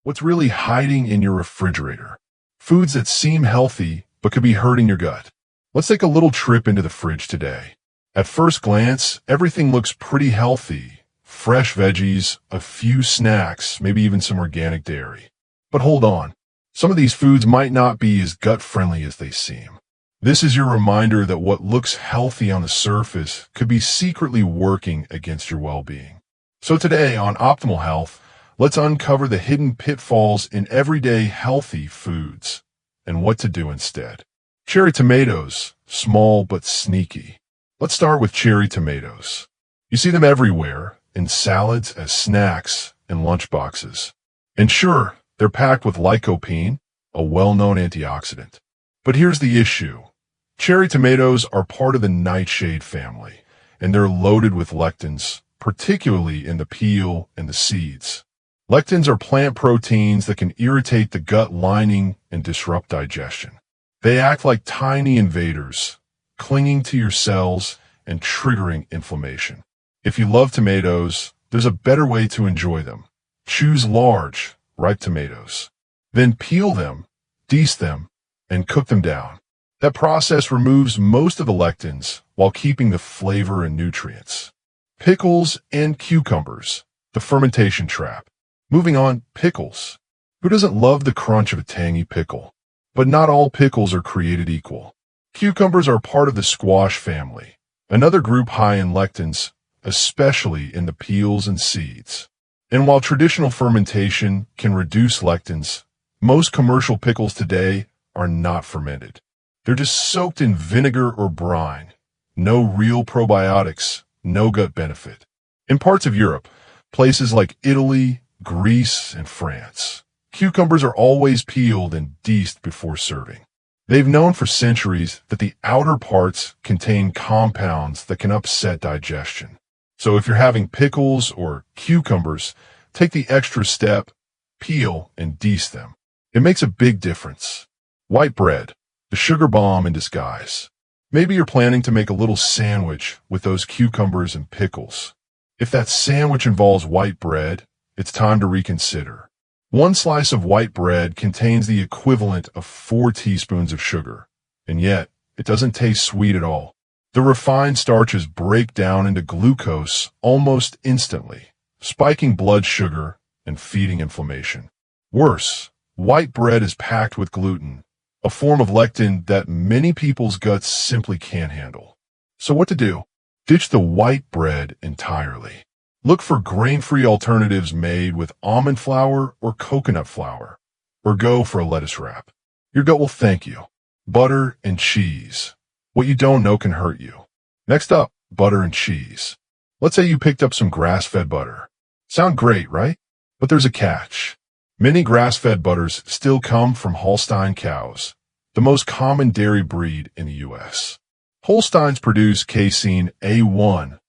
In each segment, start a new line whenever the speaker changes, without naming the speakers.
What's really hiding in your refrigerator? Foods that seem healthy but could be hurting your gut. Let's take a little trip into the fridge today. At first glance, everything looks pretty healthy. Fresh veggies, a few snacks, maybe even some organic dairy. But hold on. Some of these foods might not be as gut-friendly as they seem. This is your reminder that what looks healthy on the surface could be secretly working against your well-being. So today on Optimal Health, let's uncover the hidden pitfalls in everyday healthy foods and what to do instead. Cherry tomatoes, small but sneaky. Let's start with cherry tomatoes. You see them everywhere, in salads, as snacks, and lunchboxes. And sure, they're packed with lycopene, a well-known antioxidant. But here's the issue. Cherry tomatoes are part of the nightshade family, and they're loaded with lectins, particularly in the peel and the seeds. Lectins are plant proteins that can irritate the gut lining and disrupt digestion. They act like tiny invaders, clinging to your cells and triggering inflammation. If you love tomatoes, there's a better way to enjoy them. Choose large, ripe tomatoes. Then peel them, dece them, and cook them down. That process removes most of the lectins while keeping the flavor and nutrients. Pickles and cucumbers, the fermentation trap. Moving on, pickles. Who doesn't love the crunch of a tangy pickle? But not all pickles are created equal. Cucumbers are part of the squash family, another group high in lectins, especially in the peels and seeds. And while traditional fermentation can reduce lectins, most commercial pickles today are not fermented. They're just soaked in vinegar or brine. No real probiotics, no gut benefit. In parts of Europe, places like Italy, Greece, and France, cucumbers are always peeled and deced before serving. They've known for centuries that the outer parts contain compounds that can upset digestion. So if you're having pickles or cucumbers, take the extra step, peel and dece them. It makes a big difference. White bread, the sugar bomb in disguise. Maybe you're planning to make a little sandwich with those cucumbers and pickles. If that sandwich involves white bread, it's time to reconsider. One slice of white bread contains the equivalent of 4 teaspoons of sugar, and yet it doesn't taste sweet at all. The refined starches break down into glucose almost instantly, spiking blood sugar and feeding inflammation. Worse, white bread is packed with gluten, a form of lectin that many people's guts simply can't handle. So what to do? Ditch the white bread entirely. Look for grain-free alternatives made with almond flour or coconut flour, or go for a lettuce wrap. Your gut will thank you. Butter and cheese. What you don't know can hurt you. Next up, butter and cheese. Let's say you picked up some grass-fed butter. Sound great, right? But there's a catch. Many grass-fed butters still come from Holstein cows, the most common dairy breed in the U.S. Holsteins produce casein A1,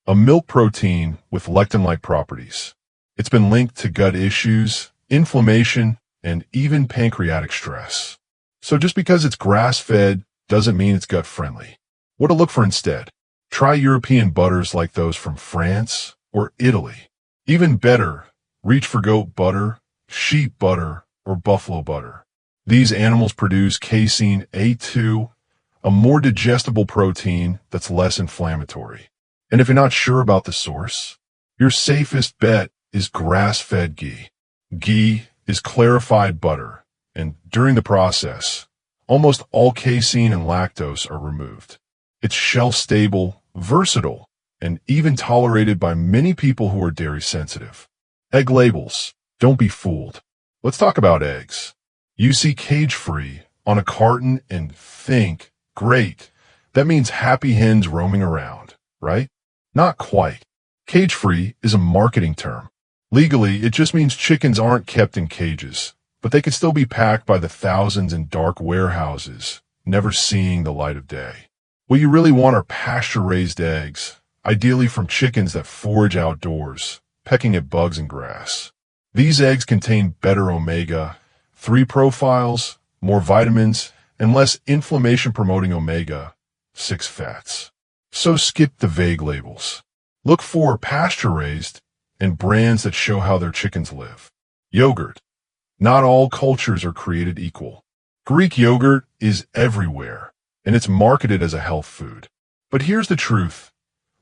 a milk protein with lectin-like properties. It's been linked to gut issues, inflammation, and even pancreatic stress. So just because it's grass-fed doesn't mean it's gut-friendly. What to look for instead? Try European butters like those from France or Italy. Even better, reach for goat butter, sheep butter, or buffalo butter. These animals produce casein A2, a more digestible protein that's less inflammatory. And if you're not sure about the source, your safest bet is grass-fed ghee. Ghee is clarified butter, and during the process, almost all casein and lactose are removed. It's shelf-stable, versatile, and even tolerated by many people who are dairy sensitive. Egg labels. Don't be fooled. Let's talk about eggs. You see cage-free on a carton and think, great, that means happy hens roaming around, right? Not quite. Cage-free is a marketing term. Legally, it just means chickens aren't kept in cages, but they can still be packed by the thousands in dark warehouses, never seeing the light of day. What you really want are pasture-raised eggs, ideally from chickens that forage outdoors, pecking at bugs and grass. These eggs contain better omega-3 profiles, more vitamins, and less inflammation-promoting omega-6 fats. So skip the vague labels. Look for pasture-raised and brands that show how their chickens live. Yogurt. Not all cultures are created equal. Greek yogurt is everywhere, and it's marketed as a health food. But here's the truth.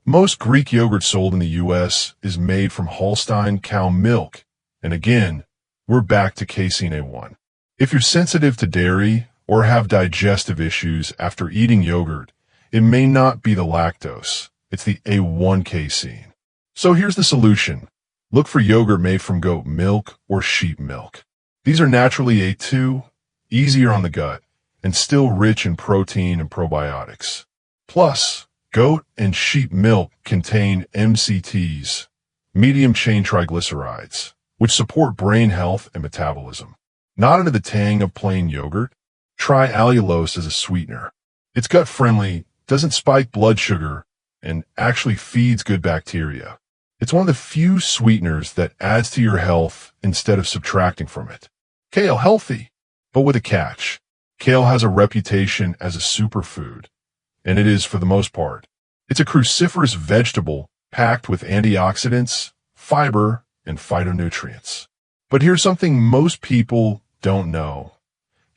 Most Greek yogurt sold in the US is made from Holstein cow milk. And again, we're back to casein A1. If you're sensitive to dairy or have digestive issues after eating yogurt, it may not be the lactose. It's the A1 casein. So here's the solution. Look for yogurt made from goat milk or sheep milk. These are naturally A2, easier on the gut, and still rich in protein and probiotics. Plus, goat and sheep milk contain MCTs, medium-chain triglycerides, which support brain health and metabolism. Not into the tang of plain yogurt? Try allulose as a sweetener. It's gut-friendly, doesn't spike blood sugar, and actually feeds good bacteria. It's one of the few sweeteners that adds to your health instead of subtracting from it. Kale, healthy, but with a catch. Kale has a reputation as a superfood, and it is for the most part. It's a cruciferous vegetable packed with antioxidants, fiber, and phytonutrients. But here's something most people don't know.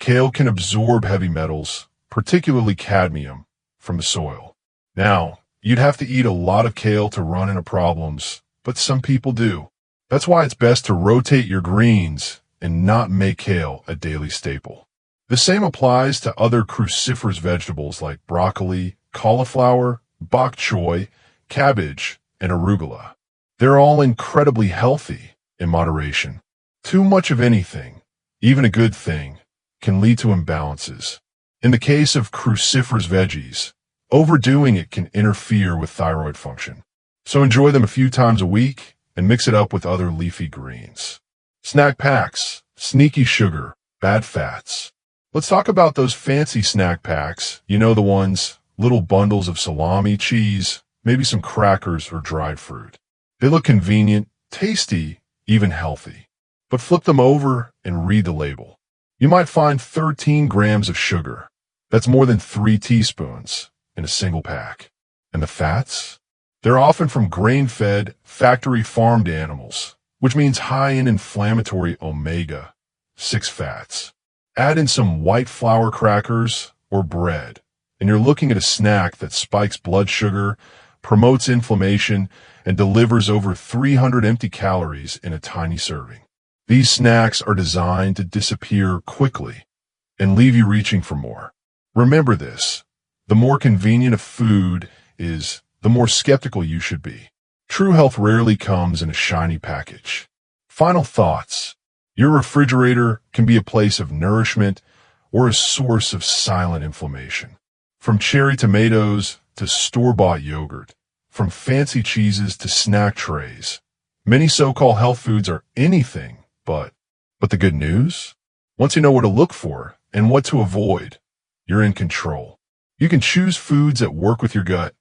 Kale can absorb heavy metals, particularly cadmium, from the soil. Now, you'd have to eat a lot of kale to run into problems, but some people do. That's why it's best to rotate your greens and not make kale a daily staple. The same applies to other cruciferous vegetables like broccoli, cauliflower, bok choy, cabbage, and arugula. They're all incredibly healthy in moderation. Too much of anything, even a good thing, can lead to imbalances. In the case of cruciferous veggies, overdoing it can interfere with thyroid function. So enjoy them a few times a week and mix it up with other leafy greens. Snack packs, sneaky sugar, bad fats. Let's talk about those fancy snack packs. You know the ones, little bundles of salami, cheese, maybe some crackers or dried fruit. They look convenient, tasty, even healthy. But flip them over and read the label. You might find 13 grams of sugar. That's more than 3 teaspoons in a single pack. And the fats? They're often from grain-fed, factory-farmed animals, which means high in inflammatory omega-6 fats. Add in some white flour crackers or bread, and you're looking at a snack that spikes blood sugar, promotes inflammation, and delivers over 300 empty calories in a tiny serving. These snacks are designed to disappear quickly and leave you reaching for more. Remember this, the more convenient a food is, the more skeptical you should be. True health rarely comes in a shiny package. Final thoughts. Your refrigerator can be a place of nourishment or a source of silent inflammation. From cherry tomatoes to store-bought yogurt, from fancy cheeses to snack trays, many so-called health foods are anything but the good news? Once you know what to look for and what to avoid, you're in control. You can choose foods that work with your gut,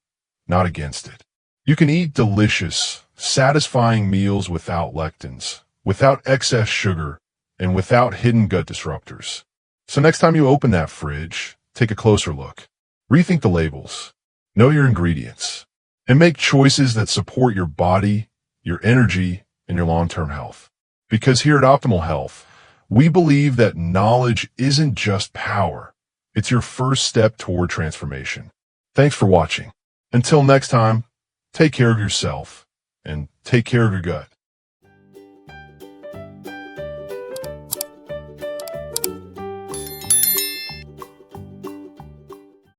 not against it. You can eat delicious, satisfying meals without lectins, without excess sugar, and without hidden gut disruptors. So next time you open that fridge, take a closer look. Rethink the labels, know your ingredients, and make choices that support your body, your energy, and your long-term health. Because here at Optimal Health, we believe that knowledge isn't just power. It's your first step toward transformation. Thanks for watching. Until next time, take care of yourself and take care of your gut.